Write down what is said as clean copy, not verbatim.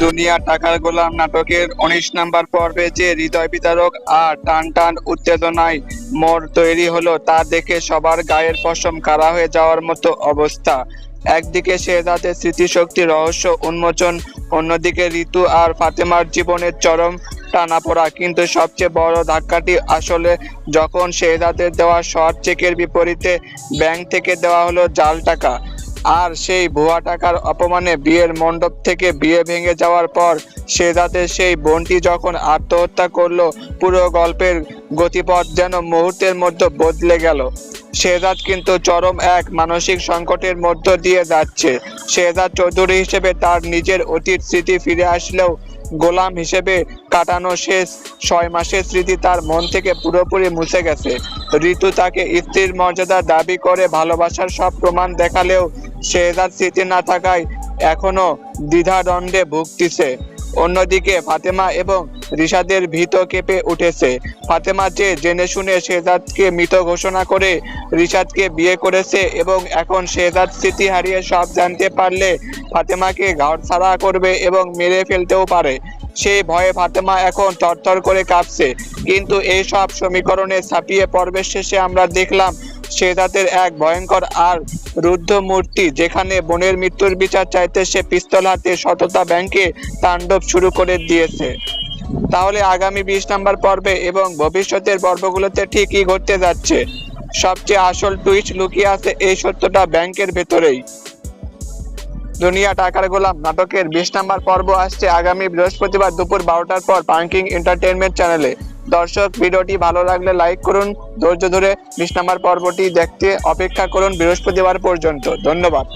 দুনিয়া টাকার গোলাম নাটকের ১৯ নাম্বার পর্বে যে হৃদয় বিদারক আর টান টান উত্তেজনায় মোড় তৈরি হলো তা দেখে সবার গায়ের পশম কাড়া হয়ে যাওয়ার মতো অবস্থা। একদিকে শেহজাদের স্মৃতিশক্তি রহস্য উন্মোচন, অন্যদিকে ঋতু আর ফাতেমার জীবনের চরম টানাপোড়া। কিন্তু সবচেয়ে বড় ধাক্কাটি আসলে যখন শেহজাদের দেওয়া শর্ট চেকের বিপরীতে ব্যাংক থেকে দেওয়া হলো জাল টাকা। আর সেই ভুয়া টাকার অপমানে বিয়ের মণ্ডপ থেকে বিয়ে ভেঙে যাওয়ার পর শেহজাদের সেই বোনটি যখন আত্মহত্যা করলো, পুরো গল্পের গতিপথ যেন মুহূর্তের মধ্যে বদলে গেল। শেহজাদ কিন্তু চরম এক মানসিক সংকটের মধ্য দিয়ে যাচ্ছে। শেহজাদ চৌধুরী হিসেবে তার নিজের অতীত স্মৃতি ফিরে আসলেও গোলাম হিসেবে কাটানো শেষ ৬ মাসের স্মৃতি তার মন থেকে পুরোপুরি মুছে গেছে। ঋতু তাকে স্ত্রীর মর্যাদা দাবি করে ভালোবাসার সব প্রমাণ দেখালেও শেহজাদ স্মৃতি না থাকায় এখনো দ্বিধাদ্বন্দ্বে ভুগতেছে। অন্যদিকে ফাতেমা এবং রিশাদের ভীত কেঁপে উঠেছে। ফাতেমা যে জেনে শুনে শেহজাদকে মৃত ঘোষণা করে রিশাদকে বিয়ে করেছে এবং এখন শেহজাদ স্মৃতি হারিয়ে সব জানতে পারলে ফাতেমাকে ঘরছাড়া করবে এবং মেরে ফেলতেও পারে। সেই ভয়ে ফাতেমা এখন থরথর করে কাঁপছে। কিন্তু এই সব সমীকরণে ছাপিয়ে পর্বের শেষে আমরা দেখলাম শেহজাদের এক ভয়ঙ্কর আর রুদ্ধ মূর্তি, যেখানে বোনের মৃত্যুর বিচার চাইতে সে পিস্তল হাতে সততা ব্যাংকে তাণ্ডব শুরু করে দিয়েছে। তাহলে আগামী ২০ নাম্বার পর্বে এবং ভবিষ্যতের পর্বগুলোতে ঠিক কি ঘটতে যাচ্ছে? সবচেয়ে আসল টুইস্ট লুকিয়ে আছে এই সত্যটা ব্যাংকের ভেতরেই। দুনিয়া টাকার গোলাম নাটকের ২০ নাম্বার পর্ব আসছে আগামী বৃহস্পতিবার দুপুর ১২টার পর পাঙ্কিং এন্টারটেইনমেন্ট চ্যানেলে। দর্শক, ভিডিওটি ভালো লাগলে লাইক করুন, ধৈর্য ধরে ২০ নাম্বার পর্বটি দেখতে অপেক্ষা করুন বৃহস্পতিবার পর্যন্ত। ধন্যবাদ।